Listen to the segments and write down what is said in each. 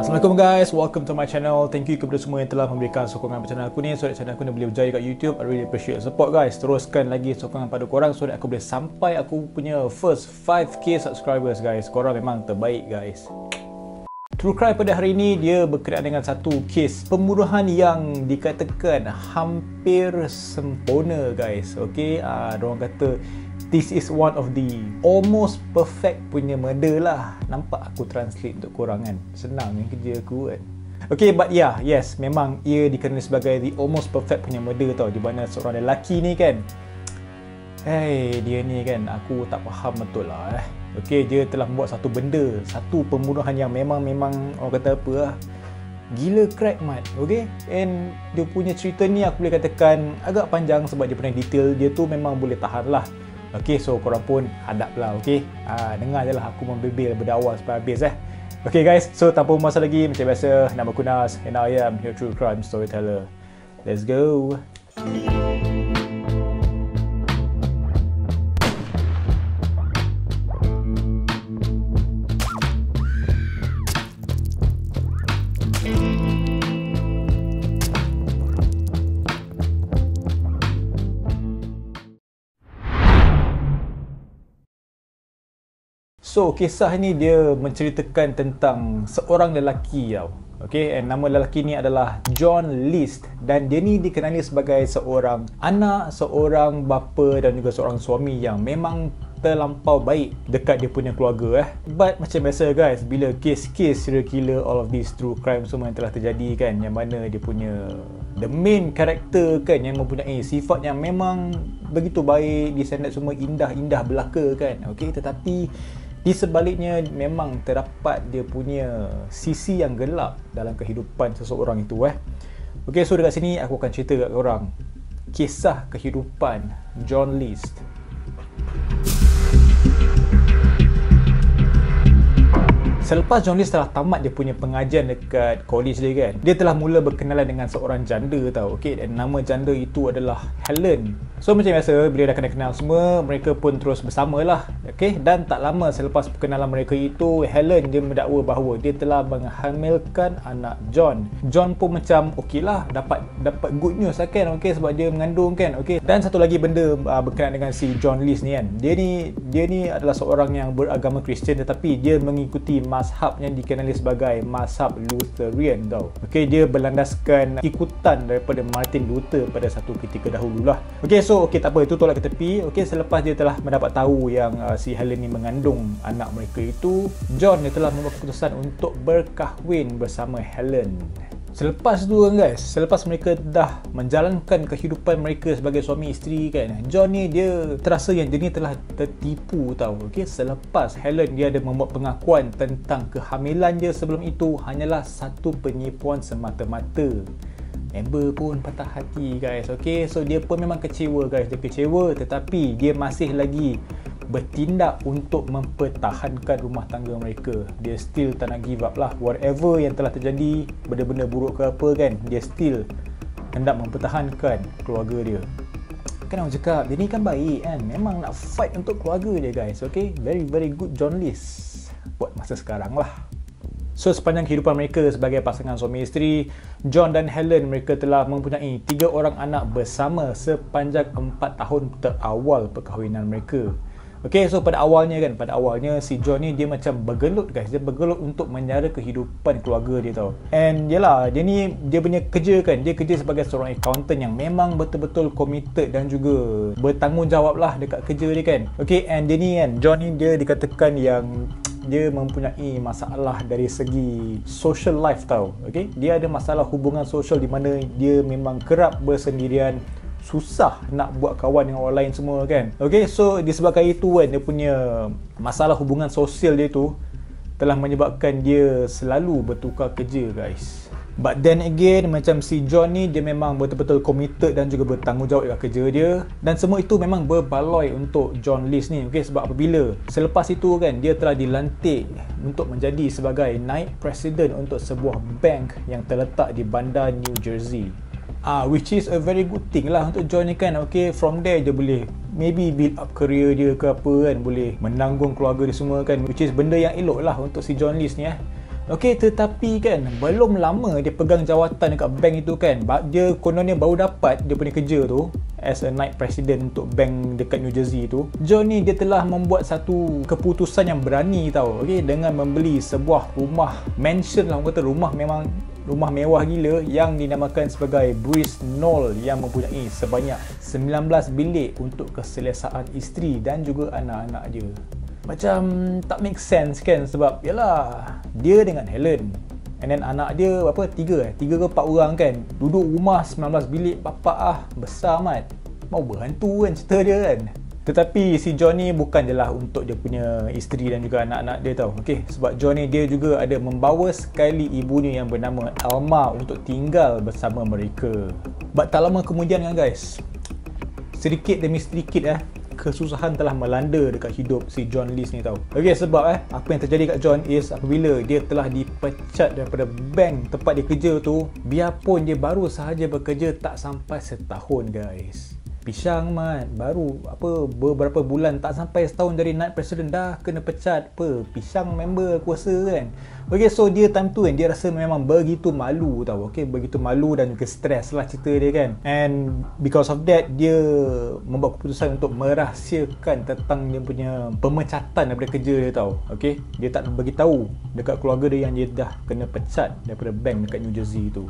Assalamualaikum guys, welcome to my channel. Thank you kepada semua yang telah memberikan sokongan pada channel aku ni, so that channel aku ni boleh berjaya kat YouTube. I really appreciate support guys. Teruskan lagi sokongan pada korang so that aku boleh sampai aku punya first 5k subscribers guys. Korang memang terbaik guys. True Crime pada hari ini dia berkenaan dengan satu kes pembunuhan yang dikatakan hampir sempurna guys. Okay, diorang kata this is one of the almost perfect punya murder lah. Nampak aku translate untuk korang kan? Senang yang kerja aku kan. Okay, but yeah, yes, memang ia dikenali sebagai the almost perfect punya murder tau. Di mana seorang lelaki ni kan, dia ni kan, aku tak faham betul lah Okay, dia telah membuat satu benda, satu pembunuhan yang memang orang kata apa lah, gila crack mat. Okay, and dia punya cerita ni aku boleh katakan agak panjang sebab dia punya detail dia tu memang boleh tahan lah. Okay, so korang pun hadap lah. Okay, dengar je lah aku membebel daripada awal sampai habis Okay guys, so tanpa masa lagi, macam biasa, nama aku Nas and I am your True Crime Storyteller. Let's go. So, kisah ni dia menceritakan tentang seorang lelaki tau. Okay, and nama lelaki ni adalah John List. Dan dia ni dikenali sebagai seorang anak, seorang bapa dan juga seorang suami yang memang terlampau baik dekat dia punya keluarga But macam biasa guys, bila kes-kes serial killer, all of these true crime semua yang telah terjadi kan, yang mana dia punya the main character kan, yang mempunyai sifat yang memang begitu baik, disandar semua indah-indah belaka kan. Okay, tetapi di sebaliknya memang terdapat dia punya sisi yang gelap dalam kehidupan seseorang itu Okay, so dekat sini aku akan cerita kat korang kisah kehidupan John List. Selepas John List telah tamat dia punya pengajian dekat college dia kan, dia telah mula berkenalan dengan seorang janda tau. Okay, dan nama janda itu adalah Helen. So macam biasa, bila dah kenal semua, mereka pun terus bersama lah. Okay, dan tak lama selepas perkenalan mereka itu, Helen dia mendakwa bahawa dia telah menghamilkan anak John. John pun macam okey lah, dapat good news lah kan. Okay, sebab dia mengandung kan. Okay, dan satu lagi benda berkenaan dengan si John List ni kan, dia ni adalah seorang yang beragama Kristian, tetapi dia mengikuti mazhab yang dikenali sebagai mazhab Lutheran tau. Okay, dia berlandaskan ikutan daripada Martin Luther pada satu ketika dahulu lah. Okay, so tak apa, itu tolak ke tepi. Okay, selepas dia telah mendapat tahu yang si Helen ni mengandung anak mereka itu, John dia telah membuat keputusan untuk berkahwin bersama Helen. Selepas tu kan guys, selepas mereka dah menjalankan kehidupan mereka sebagai suami isteri kan, John ni dia terasa yang dia ni telah tertipu tau. Okay, selepas Helen dia ada membuat pengakuan tentang kehamilan dia sebelum itu hanyalah satu penipuan semata-mata. Member pun patah hati guys. Okay, so dia pun memang kecewa guys. Dia kecewa, tetapi dia masih lagi bertindak untuk mempertahankan rumah tangga mereka. Dia still tak nak give up lah. Whatever yang telah terjadi, benda-benda buruk ke apa kan, dia still hendak mempertahankan keluarga dia. Kan orang cakap, dia ni kan baik kan, memang nak fight untuk keluarga dia guys. Okay, very good John List buat masa sekarang lah. So, sepanjang kehidupan mereka sebagai pasangan suami isteri, John dan Helen mereka telah mempunyai 3 orang anak bersama sepanjang 4 tahun terawal perkahwinan mereka. Okay, so pada awalnya si John ni dia macam bergelut guys. Dia bergelut untuk menyara kehidupan keluarga dia tau. And yelah, dia punya kerja kan, dia kerja sebagai seorang accountant yang memang betul-betul committed dan juga bertanggungjawab lah dekat kerja dia kan. Okay, and dia ni kan, John ni dia dikatakan yang dia mempunyai masalah dari segi social life tau. Okay, dia ada masalah hubungan sosial di mana dia memang kerap bersendirian, susah nak buat kawan dengan orang lain semua kan. Okay, so disebabkan itu kan, dia punya masalah hubungan sosial dia tu telah menyebabkan dia selalu bertukar kerja guys. But then again, macam si John ni dia memang betul-betul committed dan juga bertanggungjawab dekat kerja dia, dan semua itu memang berbaloi untuk John List ni. Okay, sebab apabila selepas itu kan, dia telah dilantik untuk menjadi sebagai naib presiden untuk sebuah bank yang terletak di bandar New Jersey. Which is a very good thing lah untuk John ni kan. Okay, from there dia boleh maybe build up career dia ke apa kan, boleh menanggung keluarga dia semua kan, which is benda yang elok lah untuk si John List ni Okey, tetapi kan belum lama dia pegang jawatan dekat bank itu kan, dia kononnya baru dapat dia punya kerja tu as a night president untuk bank dekat New Jersey tu. John ni dia telah membuat satu keputusan yang berani tau, okey, dengan membeli sebuah rumah mansion lah, orang kata rumah mewah gila yang dinamakan sebagai Bruce Knoll, yang mempunyai sebanyak 19 bilik untuk keselesaan isteri dan juga anak-anak dia. Macam tak make sense kan, sebab yalah dia dengan Helen and then anak dia berapa, 3 ke 4 orang kan, duduk rumah 19 bilik, bapak besar amat, mau berhantu kan cerita dia kan. Tetapi si John ni bukan je lah untuk dia punya isteri dan juga anak-anak dia tau. Okey, sebab John ni dia juga ada membawa sekali ibunya yang bernama Alma untuk tinggal bersama mereka. But tak lama kemudian kan guys, sedikit demi sedikit kesusahan telah melanda dekat hidup si John List ni tau. Okey, sebab apa yang terjadi kat John is apabila dia telah dipecat daripada bank tempat dia kerja tu, biarpun dia baru sahaja bekerja tak sampai setahun guys. Pisang mat, baru beberapa bulan, tak sampai setahun dari night president dah kena pecat. Pisang member kuasa kan. Okay, so dia time tu kan dia rasa memang begitu malu tau. Okay, begitu malu dan juga stres lah cerita dia kan. And because of that, dia membuat keputusan untuk merahsiakan tentang dia punya pemecatan daripada kerja dia tau. Okay, dia tak bagi tahu dekat keluarga dia yang dia dah kena pecat daripada bank dekat New Jersey tu.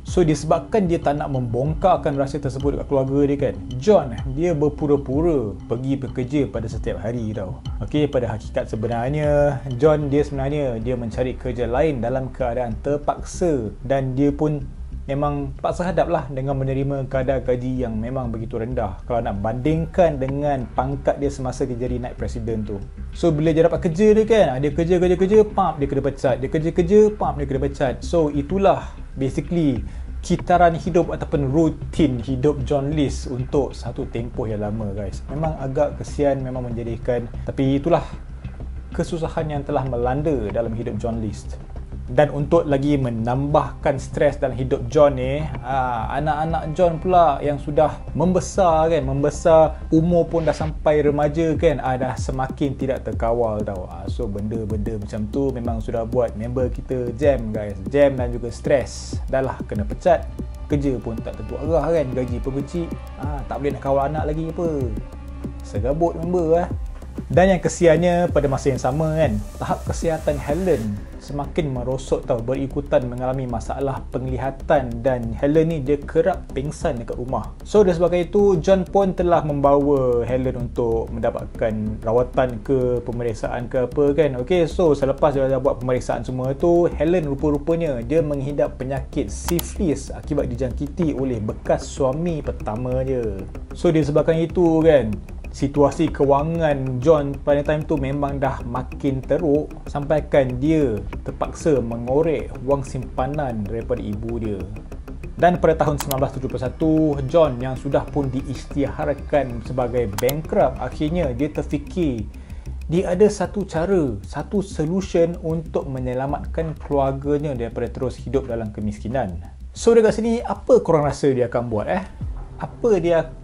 So disebabkan dia tak nak membongkarkan rahsia tersebut dekat keluarga dia kan, John dia berpura-pura pergi bekerja pada setiap hari tau. Okey, pada hakikat sebenarnya John dia sebenarnya dia mencari kerja lain dalam keadaan terpaksa, dan dia pun memang paksa hadap lah dengan menerima kadar gaji yang memang begitu rendah kalau nak bandingkan dengan pangkat dia semasa dia jadi night president tu. So bila dia dapat kerja dia kan, dia kerja, pam dia kena pecat, dia kerja, pam dia kena pecat. So itulah basically kitaran hidup ataupun rutin hidup John List untuk satu tempoh yang lama guys. Memang agak kesian, memang menjadikan, tapi itulah kesusahan yang telah melanda dalam hidup John List. Dan untuk lagi menambahkan stres dalam hidup John ni, anak-anak John pula yang sudah membesar kan, umur pun dah sampai remaja kan, dah semakin tidak terkawal tau. So benda-benda macam tu memang sudah buat member kita jam guys, jam dan juga stres. Dah lah kena pecat, kerja pun tak tentu arah kan, gaji pun kecil, tak boleh nak kawal anak lagi apa, segabut member Dan yang kesiannya pada masa yang sama kan, tahap kesihatan Helen semakin merosot tau, berikutan mengalami masalah penglihatan, dan Helen ni dia kerap pingsan dekat rumah. So disebabkan itu John pun telah membawa Helen untuk mendapatkan rawatan ke pemeriksaan ke apa kan. Okay, so selepas dia dah buat pemeriksaan semua tu, Helen rupa-rupanya dia menghidap penyakit sifilis akibat dijangkiti oleh bekas suami pertama dia. So disebabkan itu kan, situasi kewangan John pada time tu memang dah makin teruk, sampaikan dia terpaksa mengorek wang simpanan daripada ibu dia. Dan pada tahun 1971, John yang sudah pun diisytiharkan sebagai bankrupt, akhirnya dia terfikir dia ada satu cara, satu solution untuk menyelamatkan keluarganya daripada terus hidup dalam kemiskinan. So dekat sini, apa korang rasa dia akan buat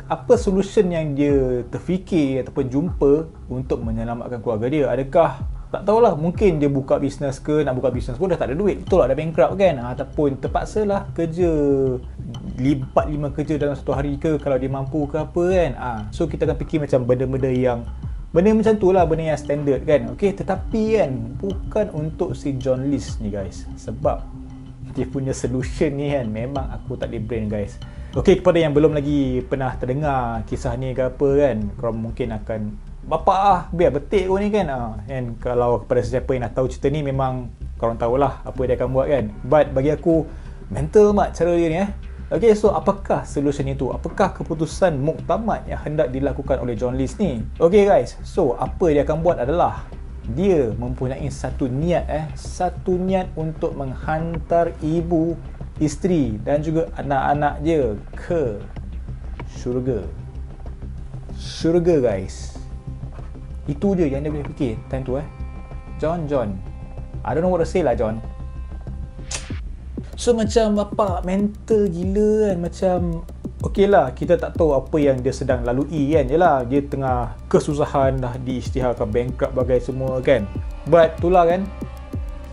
apa solution yang dia terfikir ataupun jumpa untuk menyelamatkan keluarga dia? Adakah, tak tahulah, mungkin dia buka bisnes ke, nak buka bisnes pun dah tak ada duit, betul lah, dah bankrupt kan, ataupun terpaksalah kerja 4-5 kerja dalam satu hari ke kalau dia mampu ke apa kan. So kita akan fikir macam benda macam tu lah, benda yang standard kan. Okay, tetapi kan bukan untuk si John List ni guys, sebab dia punya solution ni kan memang aku tak ada brain guys. Okey, kepada yang belum lagi pernah terdengar kisah ni ke apa kan, korang mungkin akan bapak biar betik kau ni kan. And kalau kepada sesiapa yang nak tahu cerita ni, memang korang tahulah apa dia akan buat kan. But bagi aku mental mat cara dia ni Okey, so apakah solution itu? Apakah keputusan muktamad yang hendak dilakukan oleh John List ni? Okey guys, so apa dia akan buat adalah dia mempunyai satu niat satu niat untuk menghantar ibu, isteri dan juga anak-anak dia ke syurga guys. Itu je yang dia boleh fikir time tu John, I don't know what to say lah John. So macam bapak mental gila kan, macam okey lah, kita tak tahu apa yang dia sedang lalui kan. Yelah, dia tengah kesusahan, dah diisytiharkan bankrupt bagai semua kan. But itulah kan,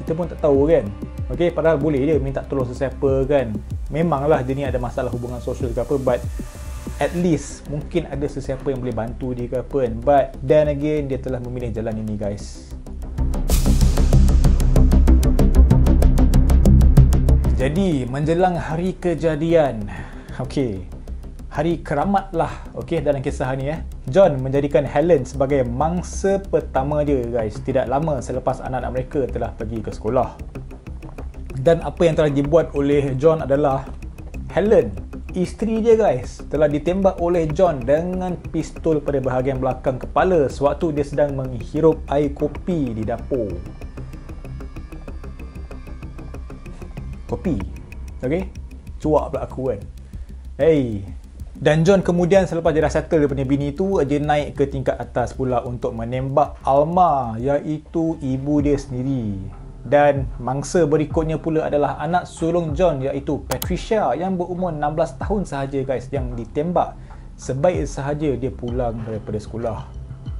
kita pun tak tahu kan. Okay, padahal boleh je minta tolong sesiapa kan. Memanglah dia ni ada masalah hubungan sosial ke apa, but at least mungkin ada sesiapa yang boleh bantu dia ke apa kan. But then again, dia telah memilih jalan ini guys. Jadi menjelang hari kejadian, okay, hari keramat lah, okay, dalam kisah ni John menjadikan Helen sebagai mangsa pertama dia guys, tidak lama selepas anak-anak mereka telah pergi ke sekolah. Dan apa yang telah dibuat oleh John adalah Helen, isteri dia guys, telah ditembak oleh John dengan pistol pada bahagian belakang kepala sewaktu dia sedang menghirup air kopi di dapur. Kopi, okay, cuak pula aku kan. Hey. Dan John kemudian selepas dia dah settle dia punya bini tu, dia naik ke tingkat atas pula untuk menembak Alma, iaitu ibu dia sendiri. Dan mangsa berikutnya pula adalah anak sulung John, iaitu Patricia yang berumur 16 tahun sahaja guys, yang ditembak sebaik sahaja dia pulang daripada sekolah.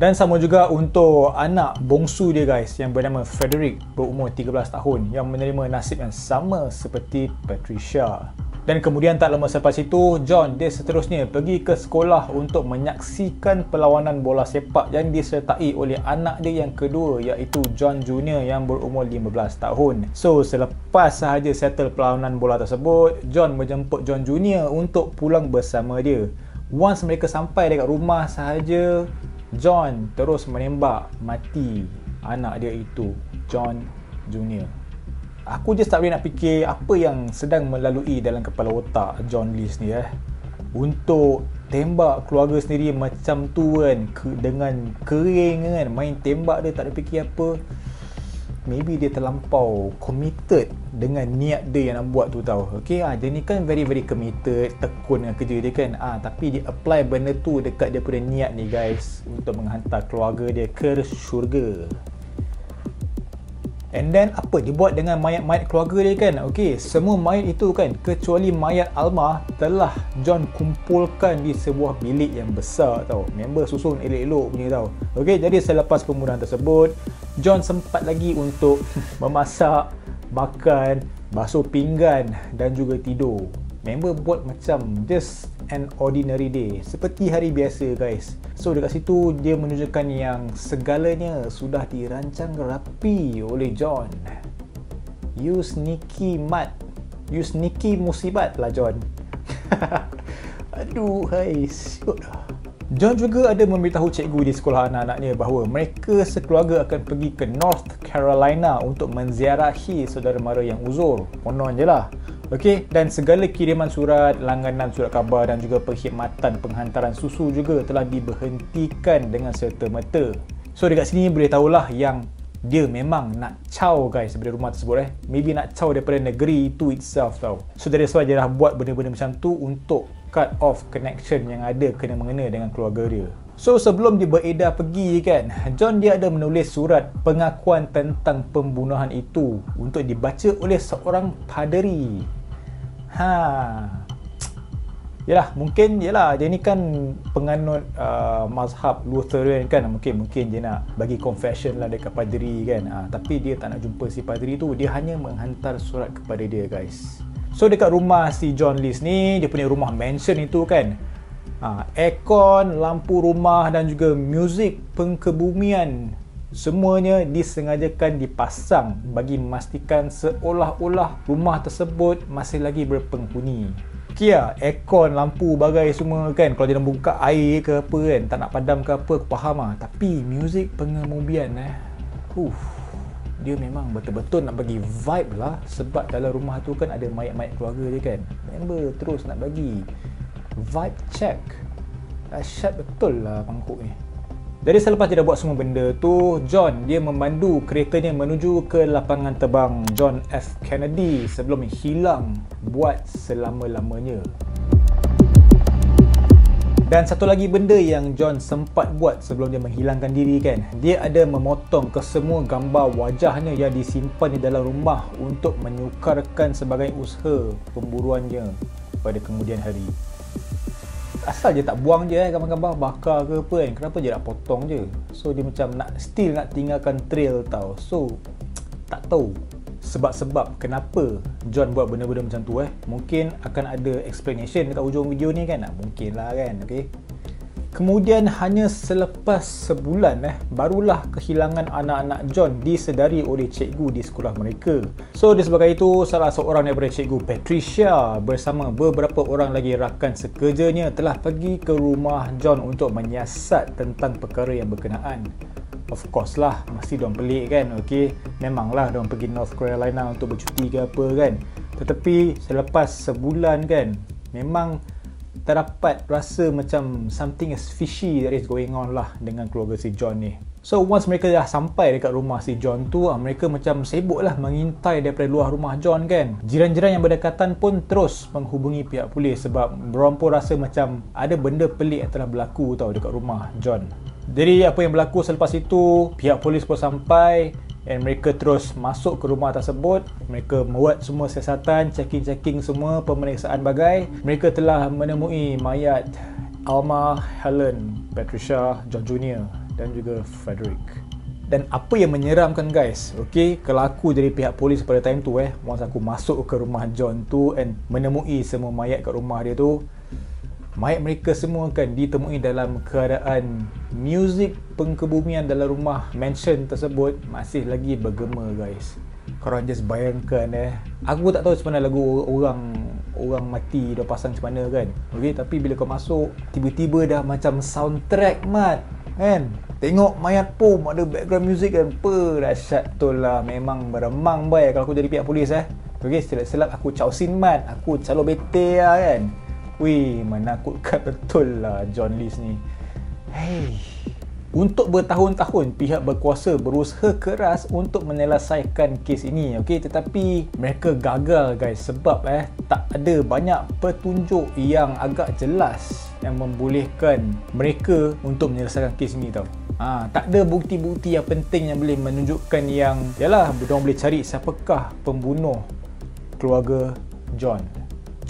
Dan sama juga untuk anak bongsu dia guys, yang bernama Frederick, berumur 13 tahun, yang menerima nasib yang sama seperti Patricia. Dan kemudian tak lama selepas itu, John dia seterusnya pergi ke sekolah untuk menyaksikan perlawanan bola sepak yang disertai oleh anak dia yang kedua, iaitu John Jr. yang berumur 15 tahun. So selepas sahaja settle perlawanan bola tersebut, John menjemput John Jr. untuk pulang bersama dia. Once mereka sampai dekat rumah sahaja, John terus menembak mati anak dia itu, John Jr. Aku just tak boleh nak fikir apa yang sedang melalui dalam kepala otak John List ni untuk tembak keluarga sendiri macam tu kan, dengan kering kan, main tembak dia, tak ada fikir apa. Maybe dia terlampau committed dengan niat dia yang nak buat tu tau. Okay, dia ni kan very committed, tekun dengan kerja dia kan. Tapi dia apply benda tu dekat dia punya niat ni guys, untuk menghantar keluarga dia ke syurga. And then apa dia buat dengan mayat-mayat keluarga dia kan? Okay, semua mayat itu kan, kecuali mayat Alma, telah John kumpulkan di sebuah bilik yang besar tau. Member susun elok-elok punya tau. Okay, jadi selepas pembunuhan tersebut, John sempat lagi untuk memasak, makan, basuh pinggan dan juga tidur. Member buat macam just an ordinary day, seperti hari biasa guys. So dekat situ dia menunjukkan yang segalanya sudah dirancang rapi oleh John. You sneaky mat, you sneaky musibat lah John. Aduh, hai, siut lah. John juga ada memberitahu cikgu di sekolah anak-anaknya bahawa mereka sekeluarga akan pergi ke North Carolina untuk menziarahi saudara mara yang uzur. Konon je lah. Okey, dan segala kiriman surat, langganan surat khabar dan juga perkhidmatan penghantaran susu juga telah diberhentikan dengan serta-merta. So dekat sini boleh tahulah yang dia memang nak caw guys daripada rumah tersebut Maybe nak caw daripada negeri itu itself tau. So dari sebab dia dah buat benda-benda macam tu untuk cut off connection yang ada kena-mengena dengan keluarga dia. So sebelum dia beredar pergi kan, John dia ada menulis surat pengakuan tentang pembunuhan itu untuk dibaca oleh seorang paderi. Yalah, mungkin yalah dia ni kan penganut mazhab Lutheran kan, mungkin dia nak bagi confession lah dekat paderi kan. Tapi dia tak nak jumpa si paderi tu, dia hanya menghantar surat kepada dia guys. So dekat rumah si John List ni, dia punya rumah mansion itu kan, aircon, lampu rumah dan juga muzik pengkebumian, semuanya disengajakan dipasang bagi memastikan seolah-olah rumah tersebut masih lagi berpenghuni. Kia, aircon, lampu, bagai semua kan, kalau dia nak buka air ke apa kan, tak nak padam ke apa, aku faham lah. Tapi muzik pengemubian dia memang betul-betul nak bagi vibe lah. Sebab dalam rumah tu kan ada mayat-mayat keluarga dia kan. Member terus nak bagi vibe check. Dahsyat betul lah pangkuk ni. Jadi selepas dia dah buat semua benda tu, John dia memandu keretanya menuju ke lapangan terbang John F. Kennedy sebelum hilang buat selama-lamanya. Dan satu lagi benda yang John sempat buat sebelum dia menghilangkan diri kan, dia ada memotong kesemua gambar wajahnya yang disimpan di dalam rumah untuk menyukarkan sebagai usaha pemburuannya pada kemudian hari. Asal je tak buang je gambar-gambar, bakar ke apa kan, kenapa je nak potong je? So dia macam nak still nak tinggalkan trail tau. So tak tahu sebab-sebab kenapa John buat benda-benda macam tu. Mungkin akan ada explanation dekat hujung video ni kan. Mungkin lah kan. Okay. Kemudian hanya selepas sebulan barulah kehilangan anak-anak John disedari oleh cikgu di sekolah mereka. So disebabkan itu, salah seorang daripada cikgu Patricia bersama beberapa orang lagi rakan sekerjanya telah pergi ke rumah John untuk menyiasat tentang perkara yang berkenaan. Of course lah, mesti diorang pelik kan. Okay, memanglah diorang pergi North Carolina untuk bercuti ke apa kan. Tetapi selepas sebulan kan, memang terdapat rasa macam something is fishy that is going on lah dengan keluarga si John ni. So once mereka dah sampai dekat rumah si John tu, mereka macam sibuk lah mengintai daripada luar rumah John kan. Jiran-jiran yang berdekatan pun terus menghubungi pihak polis sebab mereka pun rasa macam ada benda pelik yang telah berlaku tau dekat rumah John. Jadi apa yang berlaku selepas itu, pihak polis pun sampai dan mereka terus masuk ke rumah tersebut. Mereka buat semua siasatan, checking semua, pemeriksaan bagai. Mereka telah menemui mayat Alma, Helen, Patricia, John Jr. dan juga Frederick. Dan apa yang menyeramkan guys, okay, kalau aku jadi pihak polis pada time tu once aku masuk ke rumah John tu and menemui semua mayat kat rumah dia tu, mayat mereka semua kan ditemui dalam keadaan muzik pengkebumian dalam rumah mansion tersebut masih lagi bergema guys. Korang just bayangkan aku tak tahu sebenarnya lagu orang mati dah pasang macam mana kan. Okay, tapi bila kau masuk tiba-tiba dah macam soundtrack mat kan. Tengok mayat pun ada background music kan. Dahsyat betul lah. Memang beremang baik kalau aku jadi pihak polis Okay, silap-silap aku causin mat. Aku calo bete lah kan. Wih, menakutkan betul lah John List ni. Hey. Untuk bertahun-tahun pihak berkuasa berusaha keras untuk menyelesaikan kes ini, okey, tetapi mereka gagal guys sebab tak ada banyak petunjuk yang agak jelas yang membolehkan mereka untuk menyelesaikan kes ini tau. Tak ada bukti-bukti yang penting yang boleh menunjukkan yang yalah mereka boleh cari siapakah pembunuh keluarga John.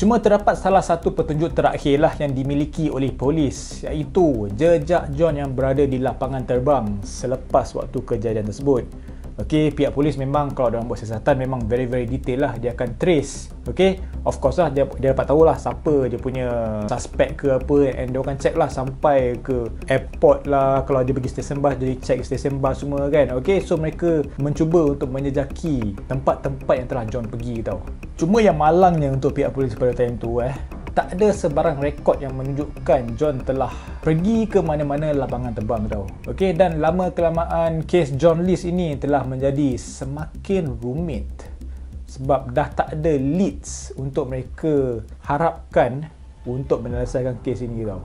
Cuma terdapat salah satu petunjuk terakhir lah yang dimiliki oleh polis, iaitu jejak John yang berada di lapangan terbang selepas waktu kejadian tersebut. Okey, pihak polis memang kalau diorang buat siasatan memang very detail lah. Dia akan trace. Okey, of course lah dia dapat tahulah siapa dia punya suspect ke apa, and dia akan check lah sampai ke airport lah. Kalau dia pergi stesen bas, jadi check stesen bas semua kan. Okey, so mereka mencuba untuk menjejaki tempat-tempat yang telah John pergi tau. Cuma yang malangnya untuk pihak polis pada time tu tak ada sebarang rekod yang menunjukkan John telah pergi ke mana-mana lapangan terbang tau. Okey, dan lama-kelamaan kes John List ini telah menjadi semakin rumit sebab dah tak ada leads untuk mereka harapkan untuk menyelesaikan kes ini tau.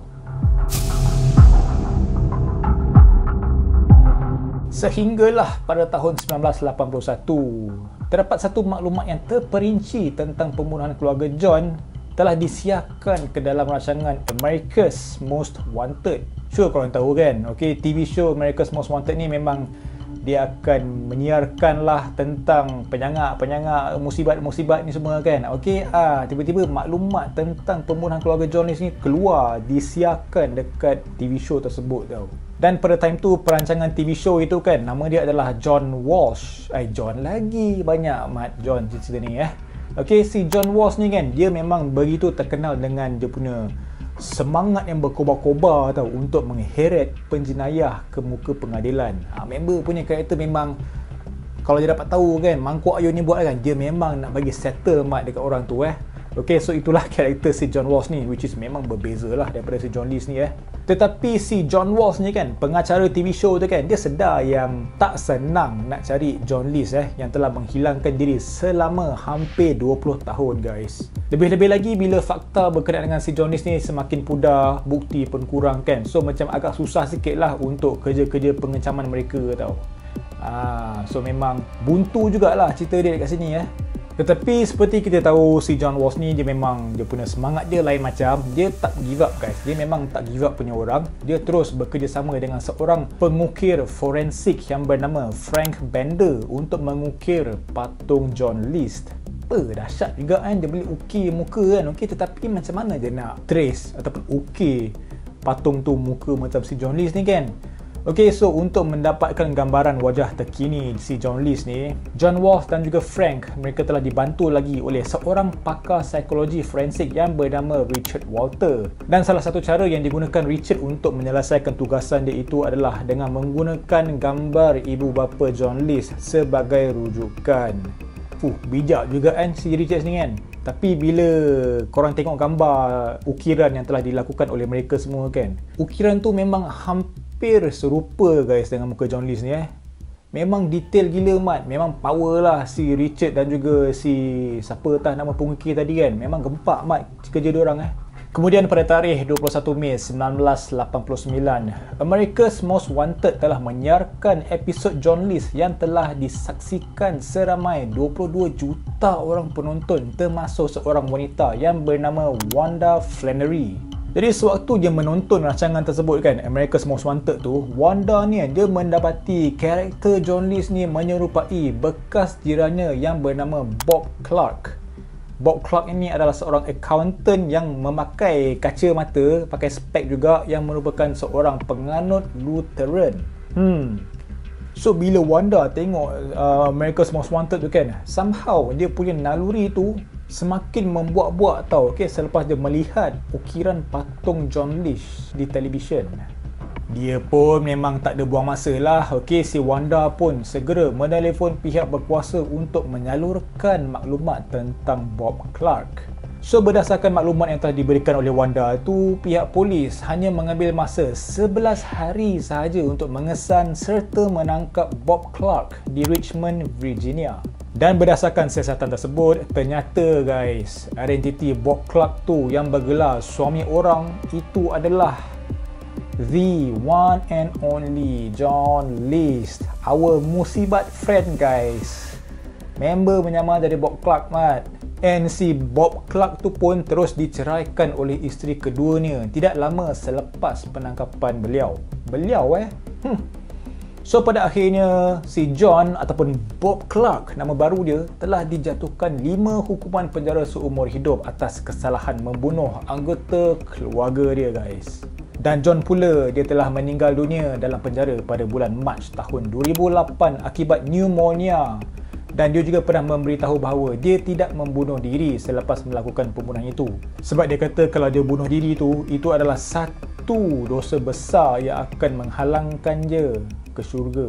Sehinggalah pada tahun 1981 terdapat satu maklumat yang terperinci tentang pembunuhan keluarga John telah disiarkan ke dalam rancangan America's Most Wanted. Sure korang tahu kan, okay, TV show America's Most Wanted ni memang dia akan menyiarkan lah tentang penyangak musibat ni semua kan. Okay, tiba-tiba maklumat tentang pembunuhan keluarga John List ni keluar, disiarkan dekat TV show tersebut tau. Dan pada time tu perancangan TV show itu kan, nama dia adalah John Walsh. John lagi banyak mat John cerita ni Okay, si John Walsh ni kan, dia memang begitu terkenal dengan dia punya semangat yang berkobar-kobar tau untuk mengheret penjenayah ke muka pengadilan. Member punya karakter memang kalau dia dapat tahu kan mangkuk ayun ni buat kan, dia memang nak bagi settle mat dekat orang tu Okay, so itulah karakter si John Walsh ni, which is memang berbeza lah daripada si John List ni Tetapi si John Walsh ni kan, pengacara TV show tu kan, dia sedar yang tak senang nak cari John List yang telah menghilangkan diri selama hampir 20 tahun guys. Lebih-lebih lagi bila fakta berkenaan dengan si John List ni semakin pudar, bukti pun kurang kan, so macam agak susah sikit lah untuk kerja-kerja pengecaman mereka tau. So memang buntu jugalah cerita dia dekat sini Tetapi seperti kita tahu, si John Walsh ni dia memang dia punya semangat dia lain macam. Dia tak give up guys. Dia memang tak give up punya orang. Dia terus bekerjasama dengan seorang pengukir forensik yang bernama Frank Bender untuk mengukir patung John List. Dahsyat juga kan, dia boleh ukir muka kan. Okay, tetapi macam mana dia nak trace ataupun ukir patung tu muka macam si John List ni kan. Okay, so untuk mendapatkan gambaran wajah terkini si John List ni, John Walsh dan juga Frank, mereka telah dibantu lagi oleh seorang pakar psikologi forensik yang bernama Richard Walter. Dan salah satu cara yang digunakan Richard untuk menyelesaikan tugasan dia itu adalah dengan menggunakan gambar ibu bapa John List sebagai rujukan. Bijak juga kan si Richard ni kan. Tapi bila korang tengok gambar ukiran yang telah dilakukan oleh mereka semua kan, ukiran tu memang hampir serupa guys dengan muka John List ni Memang detail gila mat. Memang power lah si Richard dan juga si siapa entah nama pengukir tadi kan. Memang gempak mat kerja diorang Kemudian pada tarikh 21 Mei 1989, America's Most Wanted telah menyiarkan episod John List yang telah disaksikan seramai 22 juta orang penonton, termasuk seorang wanita yang bernama Wanda Flannery. Jadi sewaktu dia menonton rancangan tersebut kan, America's Most Wanted tu, Wanda ni dia mendapati karakter John List ni menyerupai bekas jirannya yang bernama Bob Clark. Bob Clark ini adalah seorang accountant yang memakai kaca mata, pakai spek juga, yang merupakan seorang penganut Lutheran. So bila Wanda tengok America's Most Wanted tu kan, somehow dia punya naluri tu semakin membuak-buak tau. Okay, selepas dia melihat ukiran patung John List di televisyen. Dia pun memang tak ada buang masa lah. Okay, si Wanda pun segera menelefon pihak berkuasa untuk menyalurkan maklumat tentang Bob Clark. So berdasarkan maklumat yang telah diberikan oleh Wanda tu, pihak polis hanya mengambil masa 11 hari sahaja untuk mengesan serta menangkap Bob Clark di Richmond, Virginia. Dan berdasarkan siasatan tersebut, ternyata guys, identiti Bob Clark tu yang bergelar suami orang itu adalah the one and only John List, our musibat friend guys. Member menyamar dari Bob Clark mat. And si Bob Clark tu pun terus diceraikan oleh isteri keduanya tidak lama selepas penangkapan beliau. So pada akhirnya si John ataupun Bob Clark, nama baru dia, telah dijatuhkan 5 hukuman penjara seumur hidup atas kesalahan membunuh anggota keluarga dia guys. Dan John pula, dia telah meninggal dunia dalam penjara pada bulan Mac tahun 2008 akibat pneumonia. Dan dia juga pernah memberitahu bahawa dia tidak membunuh diri selepas melakukan pembunuhan itu. Sebab dia kata kalau dia bunuh diri itu adalah satu dosa besar yang akan menghalangkan dia ke syurga.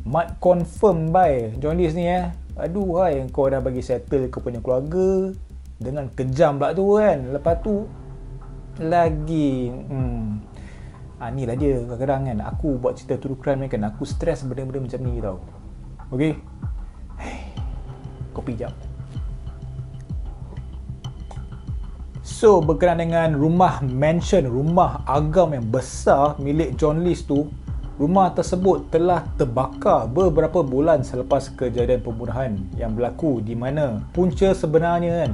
Mat confirm by John List ni Aduh hai, kau dah bagi settle kau punya keluarga dengan kejam pula tu kan. Lepas tu lagi inilah dia kadang-kadang kan aku buat cerita true crime ni kan, aku stres benda-benda macam ni tau. Ok, kopi jap. So berkenaan dengan rumah mansion, rumah agam yang besar milik John List tu, rumah tersebut telah terbakar beberapa bulan selepas kejadian pembunuhan yang berlaku, di mana punca sebenarnya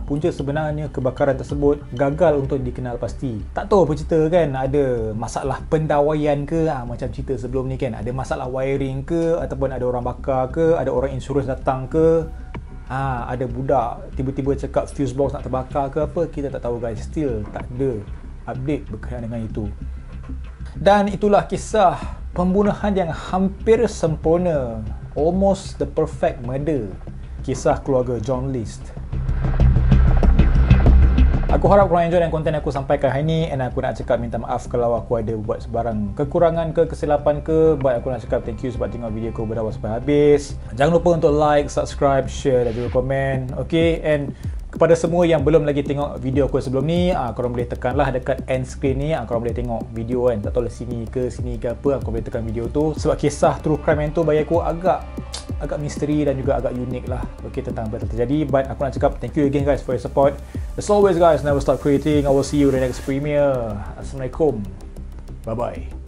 kebakaran tersebut gagal untuk dikenal pasti. Tak tahu apa cerita kan, ada masalah pendawaian ke, macam cerita sebelum ni kan, ada masalah wiring ke, ataupun ada orang bakar ke, ada orang insurans datang ke, ada budak tiba-tiba cakap fuse box nak terbakar ke apa, kita tak tahu guys. Still tak ada update berkenaan dengan itu. Dan itulah kisah pembunuhan yang hampir sempurna, almost the perfect murder, kisah keluarga John List. Aku harap korang enjoy dengan konten yang aku sampaikan hari ni, and aku nak cakap minta maaf kalau aku ada buat sebarang kekurangan ke kesilapan ke, but aku nak cakap thank you sebab tengok video aku berawal sampai habis. Jangan lupa untuk like, subscribe, share dan juga komen. Okay, and kepada semua yang belum lagi tengok video aku sebelum ni, korang boleh tekanlah dekat end screen ni, korang boleh tengok video kan, tak tahu lah sini ke apa, korang boleh tekan video tu. Sebab kisah true crime yang tu bagi aku agak misteri dan juga agak unik lah, okay, tentang apa yang terjadi. But aku nak cakap thank you again guys for your support. As always guys, never stop creating. I will see you in the next premiere. Assalamualaikum, bye bye.